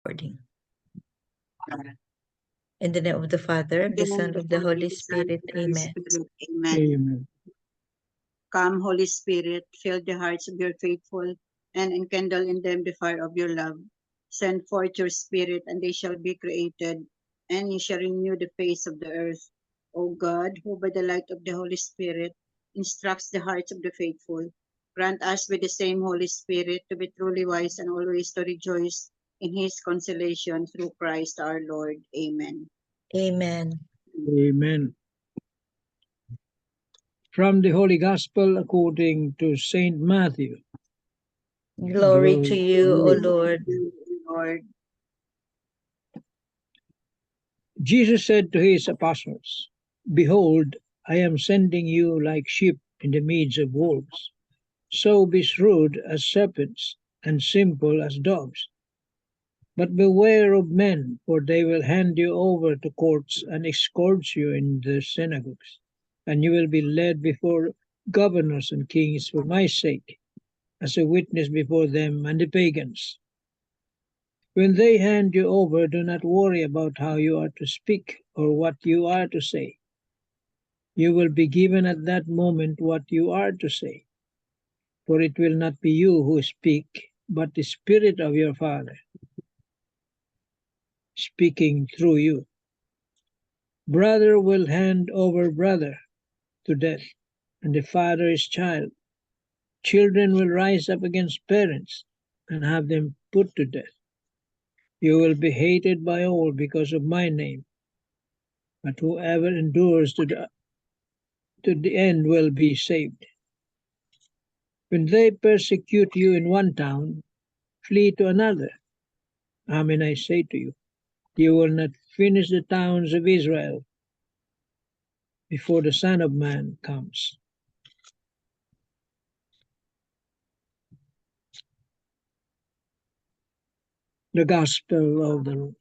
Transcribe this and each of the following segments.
Recording. In the name of the Father, In the the name Son, of the of the Father, Holy the Son, Spirit. and the Holy Amen. Spirit. Amen. Amen. Come, Holy Spirit, fill the hearts of your faithful, and enkindle in them the fire of your love. Send forth your Spirit, and they shall be created, and ye shall renew the face of the earth. O God, who by the light of the Holy Spirit instructs the hearts of the faithful, grant us with the same Holy Spirit to be truly wise and always to rejoice in his consolation through Christ our Lord. Amen. Amen. Amen. From the Holy Gospel according to Saint Matthew. Glory to Glory you, O Lord. Lord. Jesus said to his apostles, Behold, I am sending you like sheep in the midst of wolves. So be shrewd as serpents and simple as doves. But beware of men, for they will hand you over to courts and scourge you in the synagogues, and you will be led before governors and kings for my sake, as a witness before them and the pagans. When they hand you over, do not worry about how you are to speak or what you are to say. You will be given at that moment what you are to say, for it will not be you who speak, but the Spirit of your Father speaking through you. Brother will hand over brother to death, and the father his child. Children will rise up against parents and have them put to death. You will be hated by all because of my name, but whoever endures to the end will be saved. When they persecute you in one town, flee to another. Amen, I say to you, you will not finish the towns of Israel before the Son of Man comes. The Gospel of the Lord.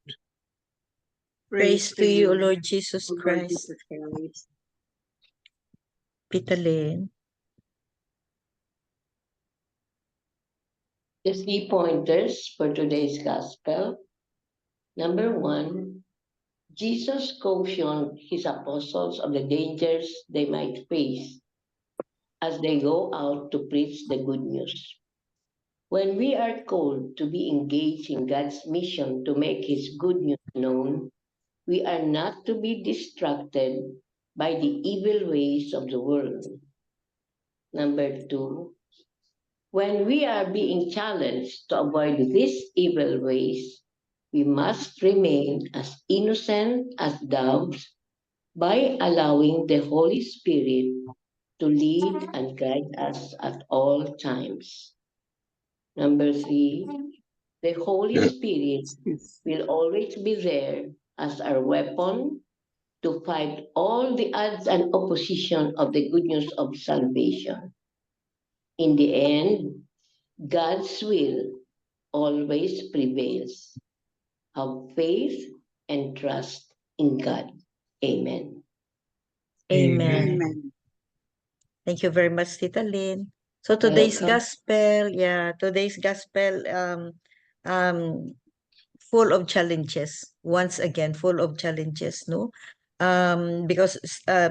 Praise to you, O Lord Jesus O Lord Christ. Jesus Christ. Pitalin. The 3 pointers for today's gospel. Number 1, Jesus cautioned his apostles of the dangers they might face as they go out to preach the good news. When we are called to be engaged in God's mission to make his good news known, we are not to be distracted by the evil ways of the world. Number 2, when we are being challenged to avoid these evil ways, we must remain as innocent as doves by allowing the Holy Spirit to lead and guide us at all times. Number 3, the Holy Spirit will always be there as our weapon to fight all the odds and opposition of the good news of salvation. In the end, God's will always prevails. Have faith and trust in God. Amen. Amen. Amen. Thank you very much, Tita Lynn. So today's Welcome. gospel, full of challenges. Once again, full of challenges, no? Because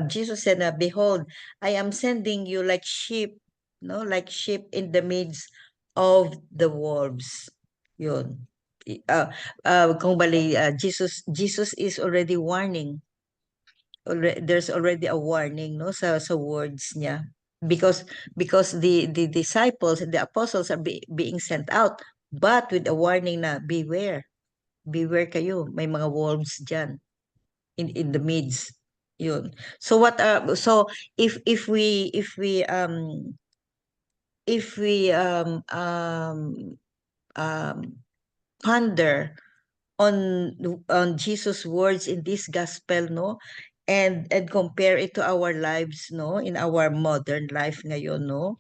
Jesus said, behold, I am sending you like sheep, no? Like sheep in the midst of the wolves. Yun. Kung bali, Jesus is already warning. There's already a warning, no, sa words niya, because the disciples and the apostles are being sent out, but with a warning na beware kayo, may mga wolves diyan in the midst. Yun. So if we ponder on Jesus' words in this gospel, no, and compare it to our lives, no, in our modern life ngayon, no,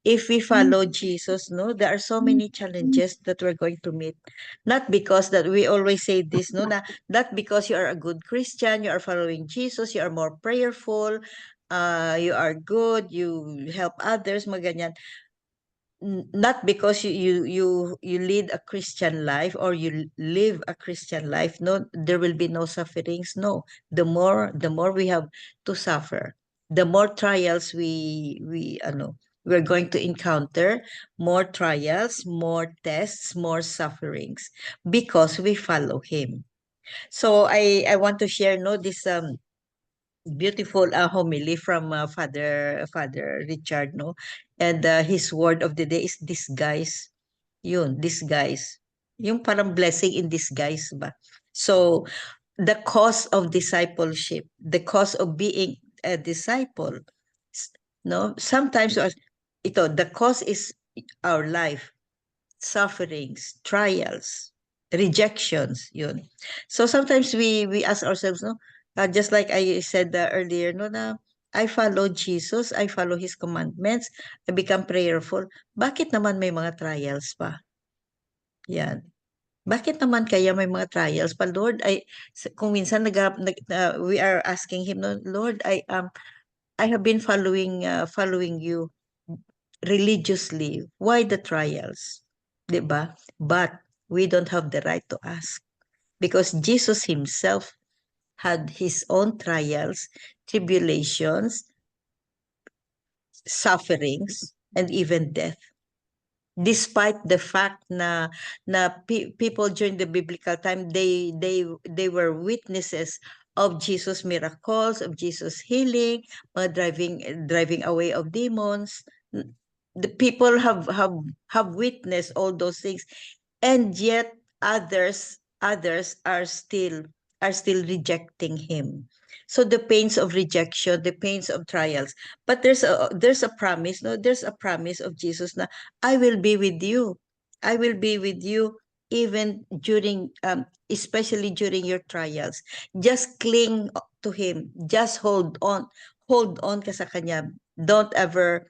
if we follow Jesus, no, there are so many challenges that we're going to meet. Not because that we always say this, no, not because you are a good Christian, you are following Jesus, you are more prayerful, you are good, you help others, maganyan. not because you lead a Christian life or you live a Christian life, no, there will be no sufferings. No, the more we have to suffer, the more trials we're going to encounter, more trials, more tests, more sufferings, because we follow Him. So I want to share, no, this beautiful homily from Father Richard, no, and his word of the day is disguise. Yun, disguise. Yung parang blessing in disguise ba? So, the cost of discipleship, the cost of being a disciple, no? Sometimes, the cost is our life, sufferings, trials, rejections, yun. So, sometimes we ask ourselves, no? Just like I said earlier, no, na I follow Jesus, I follow His commandments, I become prayerful. Bakit naman may mga trials pa? Yan. Bakit naman kaya may mga trials pa, Lord? Kung minsan we are asking Him, no, Lord, I have been following you religiously. Why the trials? 'Di ba? But we don't have the right to ask, because Jesus Himself had His own trials, tribulations, sufferings, and even death. Despite the fact na people during the biblical time, they were witnesses of Jesus miracles, of Jesus healing, driving away of demons. The people have witnessed all those things, and yet others are still rejecting Him. So the pains of rejection, the pains of trials, but there's a promise, no, there's a promise of Jesus na I will be with you. I will be with you even during, especially during your trials. Just cling to Him. Just hold on. Hold on ka sa Kanya. Don't ever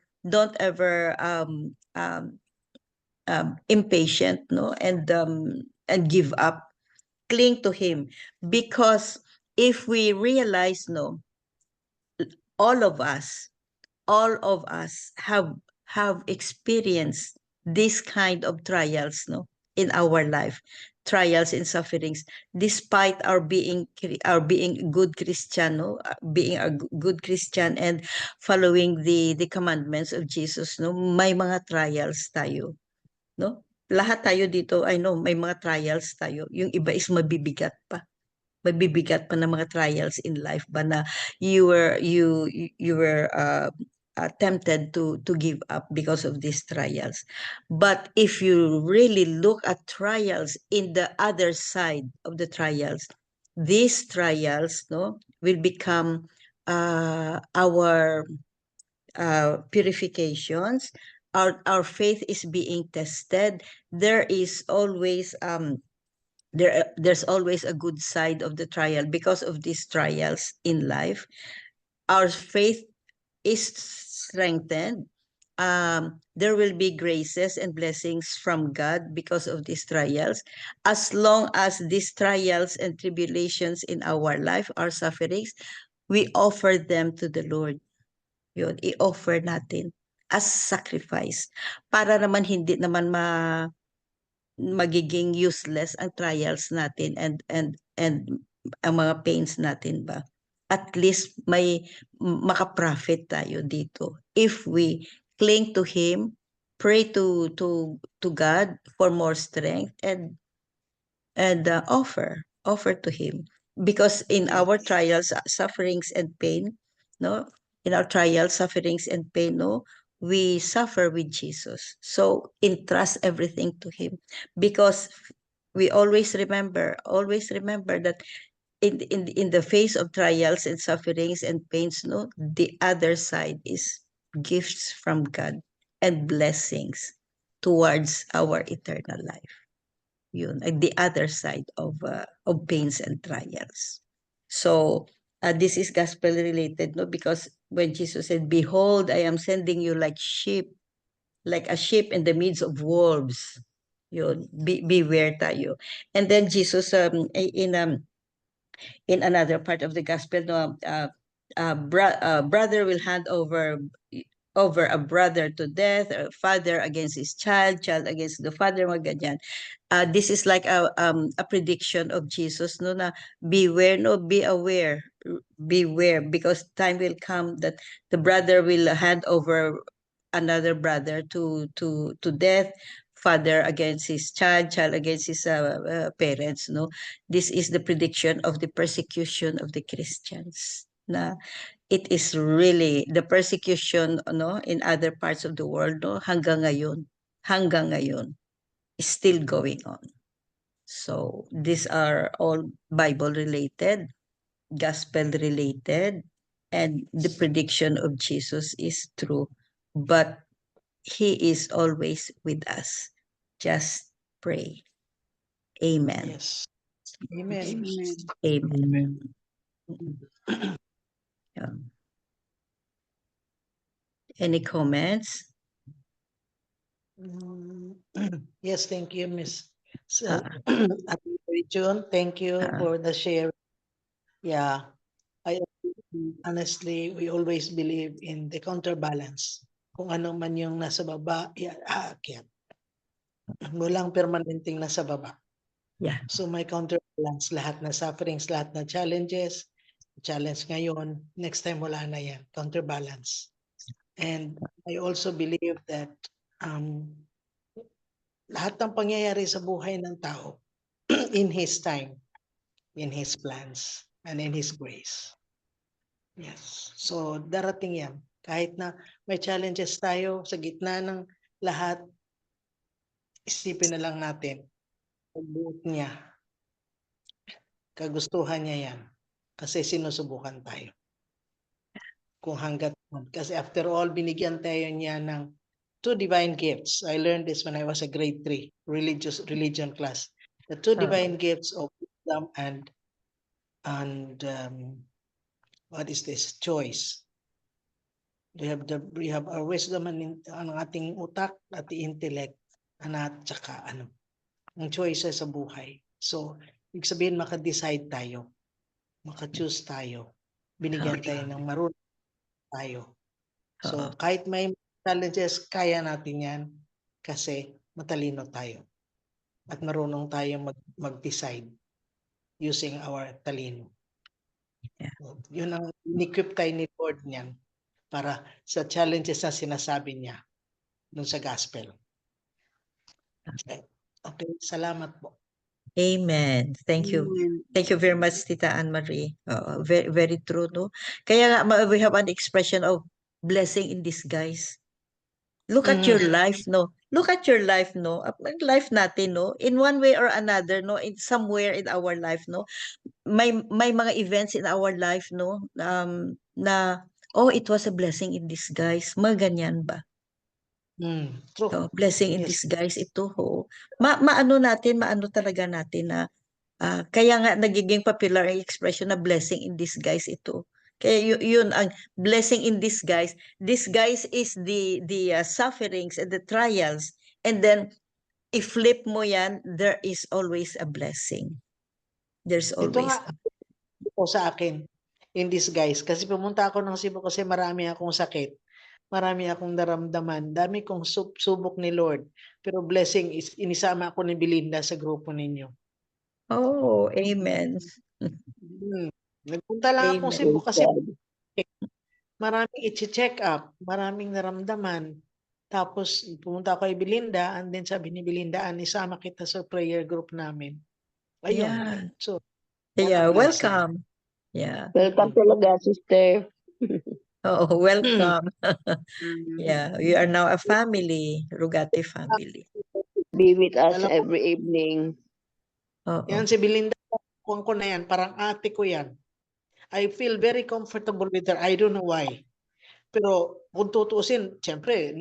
impatient, no, and give up. Cling to Him, because if we realize, no, all of us all of us have experienced this kind of trials, no, in our life, trials and sufferings, despite our being good Christian, no, being a good Christian and following the commandments of Jesus, no, may mga trials tayo, no. Lahat tayo dito, I know, may mga trials tayo. Yung iba is mabibigat pa ng mga trials in life ba, na you were tempted to give up because of these trials. But if you really look at trials in the other side of the trials, these trials, no, will become our purifications. Our faith is being tested. There's always a good side of the trial. Because of these trials in life, our faith is strengthened. There will be graces and blessings from God because of these trials. As long as these trials and tribulations in our life, our sufferings, we offer them to the Lord. Yun, i-offer natin as sacrifice, para naman hindi naman magiging useless ang trials natin and ang mga pains natin ba. At least may makaprofit tayo dito if we cling to Him, pray to God for more strength, and offer to Him, because in our trials, sufferings and pain, no, in our trials, sufferings and pain, no, we suffer with Jesus. So entrust everything to Him, because we always remember that in the face of trials and sufferings and pains, no, the other side is gifts from God and blessings towards our eternal life. Yun, the other side of pains and trials. So this is gospel related, no, because when Jesus said, "Behold, I am sending you like a sheep in the midst of wolves." Yun, beware tayo. And then Jesus, in another part of the gospel, no, brother will hand over over a brother to death, a father against his child, child against the father, mga ganyan. This is like a prediction of Jesus, no, na beware, no, be aware, beware, because time will come that the brother will hand over another brother to death, father against his child, child against his parents, no. This is the prediction of the persecution of the Christians, na it is really the persecution, no, in other parts of the world, no, hanggang ngayon is still going on. So these are all Bible related, gospel related, and the prediction of Jesus is true, but he is always with us. Just pray. Amen. Yes. Amen. Amen. Amen. Amen. Yeah. Any comments? Yes, thank you, Miss. So, Ah. June, thank you Ah. for the share. Yeah, honestly, we always believe in the counterbalance. Kung ano man yung nasa baba, aakyat. Walang permanenteng nasa baba. Yeah. So may counterbalance, lahat na sufferings, lahat na challenges, challenge ngayon, next time wala na yan, counterbalance. And I also believe that lahat ng pangyayari sa buhay ng tao in His time, in His plans, and in His grace. Yes. So darating yan. Kahit na may challenges tayo sa gitna ng lahat, isipin na lang natin, pagbuot niya, kagustuhan niya yan. Kasi sinusubukan tayo. Kung hanggat, kasi after all, binigyan tayo niya ng 2 divine gifts. I learned this when I was a grade 3 religion class. The 2 divine gifts of wisdom and what is this? Choice. We have our wisdom and ang ating utak at intellect at saka ang choices sa buhay. So, ibig sabihin maka-decide tayo. Maka-choose tayo. Binigyan tayo ng marunong tayo. So, kahit may challenges, kaya natin yan kasi matalino tayo. At marunong tayo mag-decide using our talino. Yeah. Yun ang in-equip tayo ni Lord niyan para sa challenges na sinasabi niya dun sa gospel. Okay, salamat po. Amen. Thank you. Amen. Thank you very much, Tita Anne Marie. Very, very true, no? Kaya nga, we have an expression of blessing in disguise. Look at your life, no? Look at your life, no? Life natin, no? In one way or another, no? In somewhere in our life, no? May mga events in our life, no? Na, oh, it was a blessing in disguise. Mga ganyan ba? True. Blessing in Yes. disguise ito, ho. Maano talaga natin na kaya nga nagiging popular ang expression na blessing in disguise ito. Kaya yun ang blessing in disguise. Disguise is the sufferings and the trials. And then i-flip mo yan, there is always a blessing. There's Ito always nga ito sa akin in disguise kasi pumunta ako ng Cebu kasi marami akong sakit. Marami akong naramdaman. Dami kong subok ni Lord. Pero blessing is inisama ako ni Belinda sa grupo ninyo. Oh, amen. Nagpunta lang akong Amen. Cebu kasi maraming i-check up, maraming naramdaman. Tapos pumunta ako kay Belinda and then sabi ni Belinda, isama kita sa prayer group namin. Ayun. Yeah. So, Yeah, what a blessing. welcome. Yeah. Welcome talaga, sister. Oh, welcome. Yeah, we are now a family, Rugate family. Be with us Alam mo, every evening. yan si Belinda, kuwan ko na yan, parang ate ko yan. I feel very comfortable with her. I don't know why. Pero kung tutuusin, siyempre,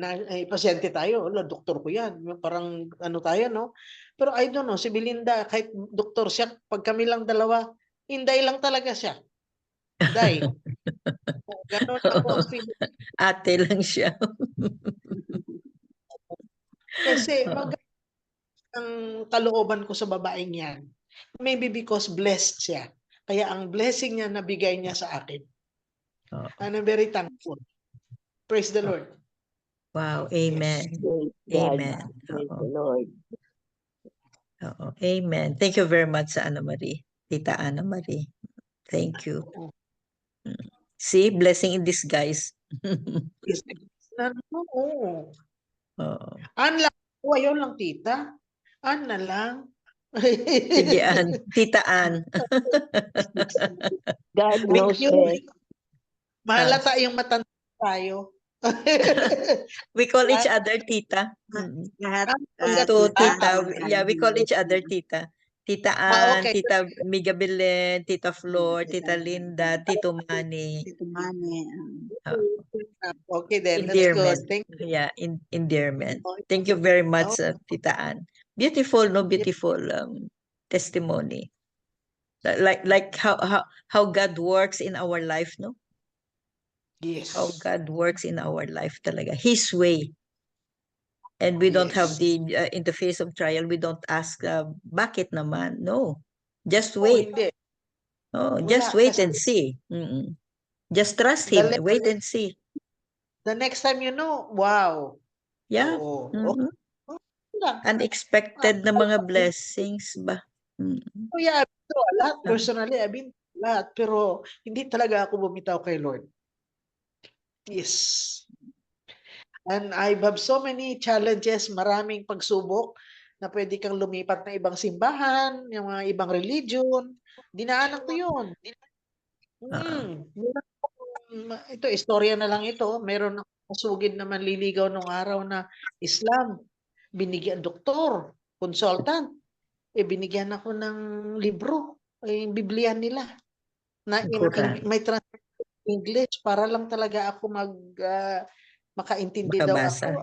pasyente tayo, doktor ko yan. Parang ano tayo, no? Pero I don't know, si Belinda, kahit doktor siya, pag kami lang dalawa, hinday lang talaga siya. Day. Ganon ako ang feeling. Ate lang siya. Kasi ang kalooban ko sa babaeng yan. Maybe because blessed siya. Kaya ang blessing niya nabigay niya sa akin. And I'm very thankful. Praise the Lord. Wow, Yes. amen. Praise God. Amen. Praise Oo. the Lord. Oo. Amen. Thank you very much sa Ana Marie. Tita Ana Marie. Thank you. Mm. See, blessing in disguise. Yes. Oo. Oo. An lang. Oh, ayaw lang, tita. An na lang. Sige, Ann. Tita Ann. God We- knows Yung best. mahalata yung matanda tayo. We call each other tita. Lahat, Tito, tita, tita. Yeah, we call each other tita. Tita Ann, okay. Tita Miga Belen, Tita Flor, Tita Tita Linda, Tito Manny. Tito Manny. Okay then, that's good. Endearment. Thank you. Yeah, endearment. Thank you very much, Tita Ann. Beautiful, no? Beautiful testimony. Like how God works in our life, no? Yes. How God works in our life talaga. His way. And we don't have Yes. in the face of trial, we don't ask, bakit naman? No. Just Oh, wait. hindi. Oh, Wala just wait kasi. and see. Just trust The Him. le- Wait and see. The next time you know, wow. Yeah. Oo. Mhm. Okay lang. Unexpected na mga blessings ba? Kuya, ito, lahat personally, lahat. Pero hindi talaga ako bumitaw kay Lord. Yes. And I have so many challenges, maraming pagsubok na pwede kang lumipat na ibang simbahan, yung mga ibang religion. Dinaanan ko yun. Ito, istorya na lang ito. Meron akong masugid na manliligaw nung araw na Islam. Binigyan doktor, consultant. Binigyan ako ng libro, yung Biblia nila. Na may translation English para lang talaga ako makaintindi daw Makabasa. ako.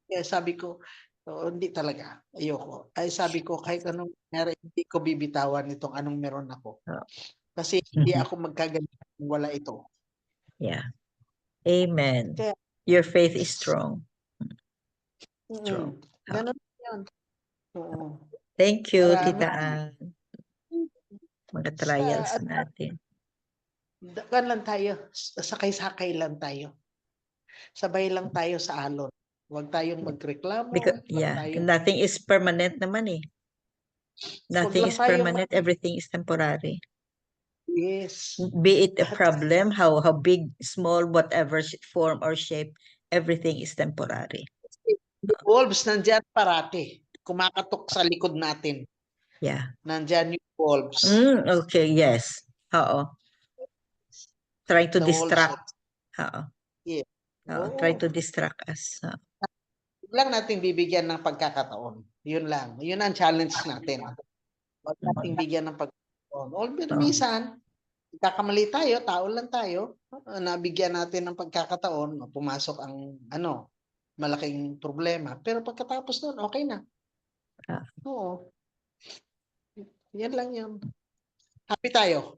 Kaya sabi ko, hindi talaga. Ayoko. Ay sabi ko, kahit anong meron, hindi ko bibitawan itong anong meron ako. Kasi hindi ako magkagaling kung wala ito. Yeah. Amen. Kaya, Your faith is strong. Strong. Ganun yun. Oo. Thank you, Marami. Tita Ann. Mga trials natin. Kan lang tayo, sakay-sakay lang tayo. Sabay lang tayo sa alon. Huwag tayong magreklamo. Because, nothing is permanent naman eh. Nothing is permanent, everything is temporary. Yes. Be it a problem, how big, small, whatever form or shape, everything is temporary. Wolves nandyan parati. Kumakatok sa likod natin. Yeah. Nandyan yung wolves. Okay, yes. Oo. Trying to The distract. wolves. Oo. Yeah. Try to distract us. Huwag lang natin bibigyan ng pagkakataon. Yun lang. Yun ang challenge natin. Huwag natin bigyan ng pagkakataon. Although minsan, kakamali tayo, tao lang tayo, nabigyan natin ng pagkakataon, pumasok ang malaking problema. Pero pagkatapos nun, okay na. Oo. Yan lang yun. Happy tayo.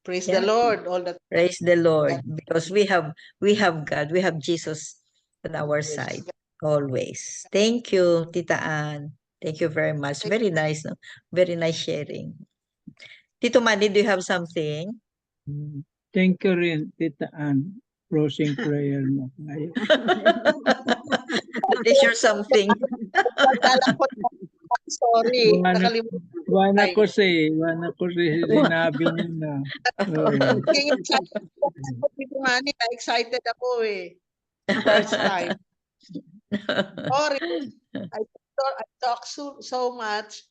Praise the Lord. All that. Praise the Lord. Because we have God. We have Jesus on our side. Always. Thank you, Tita Ann. Thank you very much. Very nice. No? Very nice sharing. Tito Manny, do you have something? Thank you rin, Tita Ann. Closing prayer mo. That is your something. Sorry. Wana ko si sinabi niya na. Excited ako eh. First time. Sorry. I talk so much.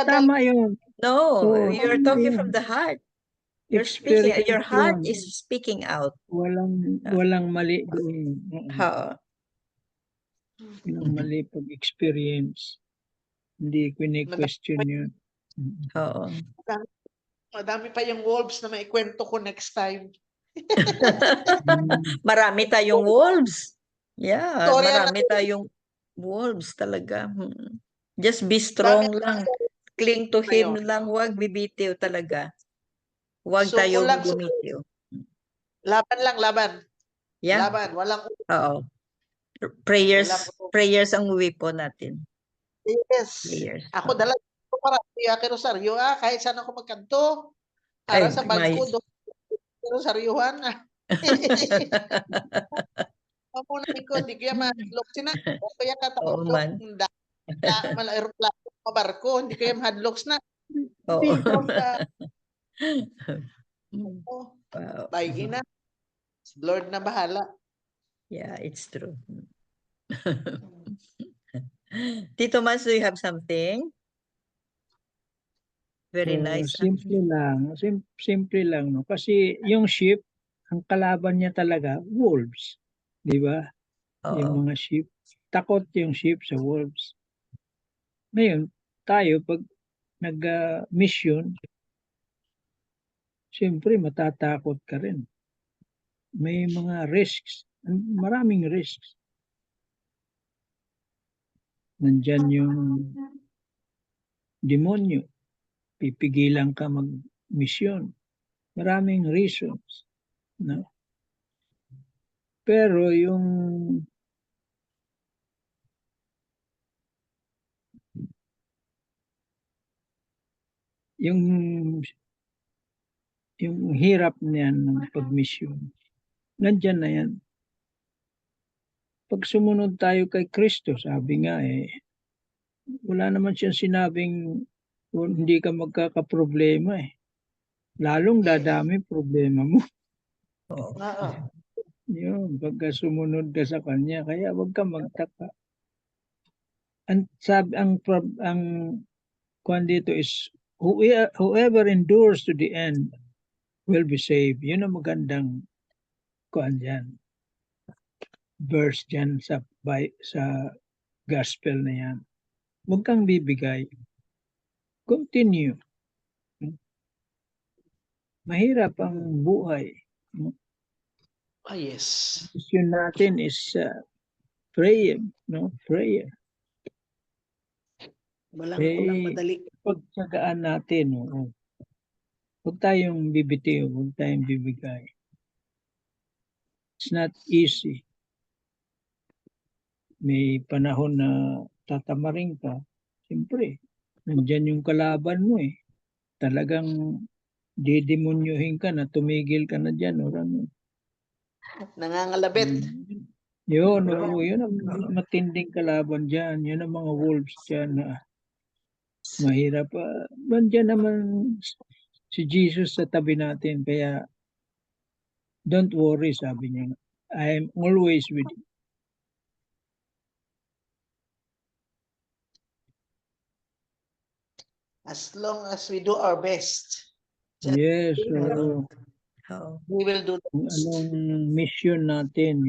Tama yun. No, you're talking from the heart. You're speaking. Your heart is speaking out. Walang mali doon. Walang mali pag-experience. Hindi ko ni-question yun. Oo. Madami pa yung wolves na maikwento ko next time. Marami tayong wolves. Yeah, Sorry, marami tayong wolves talaga. Just be strong lang. Cling to Him lang. Huwag bibitiw talaga. Huwag tayong bumitiw. Laban lang, laban. Yeah. Laban, walang. Oo. Prayers ang weapon natin. Yes. Prayers. Ako dala ko para kay Rosario kahit saan ako magkanto. Para sa bag ko do Rosaryuhan. Pamunay ko, di kaya mahadlok sina. O kaya Oo katahadlok, man. mala aeroplano, mabarko, hindi kaya mahadlok na. Oo. Hindi, ka. Mm. Oh, Wow. baigi na. Lord na bahala. Yeah, it's true. Tito Mans, do you have something? Very nice. Simple lang. Simple lang, no? Kasi yung sheep, ang kalaban niya talaga, wolves. Di ba? Yung Oo. mga sheep. Takot yung sheep sa wolves. Ngayon, tayo, pag nag-mission, siyempre matatakot ka rin. May mga risks. Maraming risks. Nandyan yung demonyo. Pipigilan ka mag-mission. Maraming reasons. No? Pero yung hirap niyan ng pag-mission, nandyan na yan. Pag sumunod tayo kay Kristo, sabi nga wala naman siyang sinabing hindi ka magkakaproblema Lalong dadami problema mo. Oo. Oo. Yun, pagka sumunod ka sa Kanya, kaya wag ka magtaka. Ang kwan dito is, whoever endures to the end will be saved. Yun ang magandang kwan dyan. Verse dyan sa gospel na yan. Huwag kang bibigay. Continue. Mahirap ang buhay. Yes. Mission natin is prayer. No? Prayer. Walang madali. Pagtsagaan natin. Huwag tayong bibitiw. Huwag tayong bibigay. It's not easy. May panahon na tatamarin ka. Siyempre, nandyan yung kalaban mo Talagang didemonyohin ka na, tumigil ka na dyan. Nangangalabit. Yun ang matinding kalaban dyan. Yun ang mga wolves dyan na mahirap. Nandiyan naman si Jesus sa tabi natin. Kaya, don't worry, sabi niya. I am always with you. As long as we do our best. Yes, Oo. We will do the kung best. anong mission natin,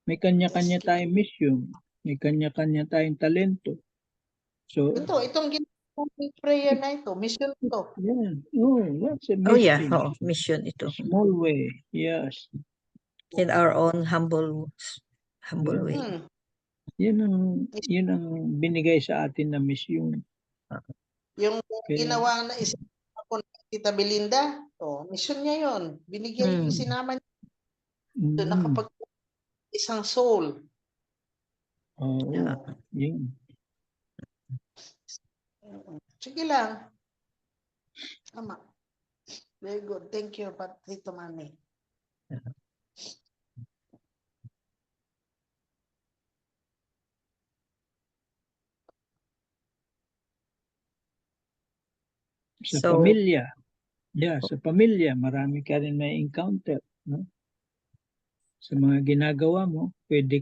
may kanya-kanya tayong mission, may kanya-kanya tayong talento. So, Itong prayer na ito, mission ito. yeah, that's a Oh yeah, mission. oo. Mission ito. Small way, yes. In our own humble way. Yun ang binigay sa atin na mission. Yung Kaya, ginawa na isip ako na Tita Belinda, mission niya yon. Binigyan niya, sinama niya. Doon nakapag isang soul. yun. Sige lang. Tama. Very good. Thank you, Tito Manny. Sa pamilya. Sa pamilya, marami ka rin may encounter. No? Sa mga ginagawa mo, pwede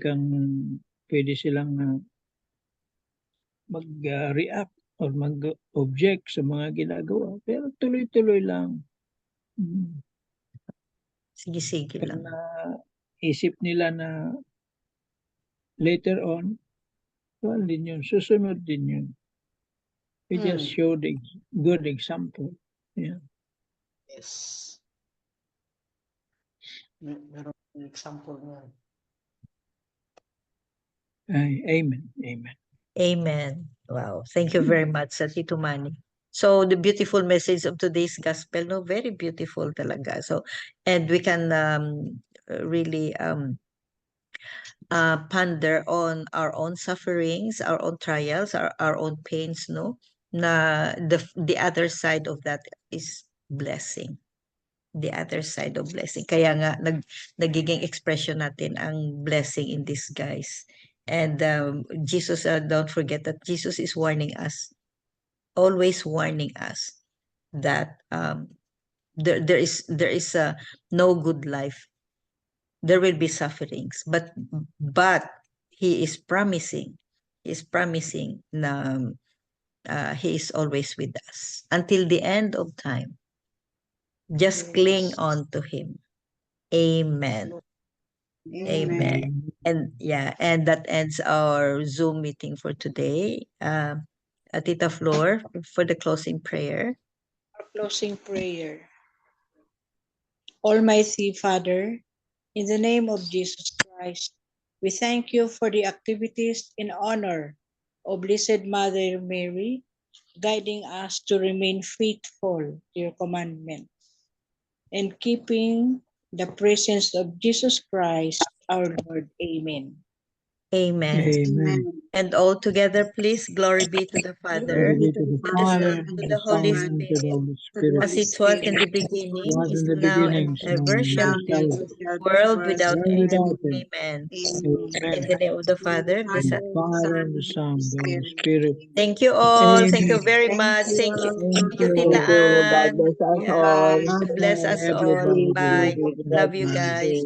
silang mag-react or mag-object sa mga ginagawa. Pero tuloy-tuloy lang. Sige-sige lang. Isip nila na later on, din yun, susunod din yun. We just show the good example. Yeah. Yes. Meron example niyan. Amen. Amen. Wow. Thank you very much, Tito Manny. So the beautiful message of today's gospel, very beautiful talaga. So, and we can really ponder on our own sufferings, our own trials, our own pains, na the other side of that is blessing. the other side of blessing. Kaya nga nagiging expression natin ang blessing in disguise. And Jesus, don't forget that Jesus is warning us, always warning us that there is a no good life. There will be sufferings, but he is promising na he is always with us until the end of time. Just cling on to him. Amen. Amen. And yeah, and that ends our Zoom meeting for today. Tita Flor, for the closing prayer. Our closing prayer. Almighty Father, in the name of Jesus Christ, we thank you for the activities in honor of Blessed Mother Mary, guiding us to remain faithful to your commandments and keeping the presence of Jesus Christ, our Lord. Amen. Amen. Amen. And all together, please, glory be to the Father, Glory be to the to the Father, Son, and to the the Holy Son, and to the Spirit, Holy Spirit. as it was in the beginning, Was is in the now, beginning, and ever shall be, world without world end. without end. Amen. Amen. In the name of the Father, the And Son. the Father, and the Son, the Holy Spirit. Thank you all. Thank you Amen. very Thank much. Thank you, Thank Tita you. Ann. God bless us Yeah, all. God bless us all. Everybody. Bye. Have a Love good you night. guys.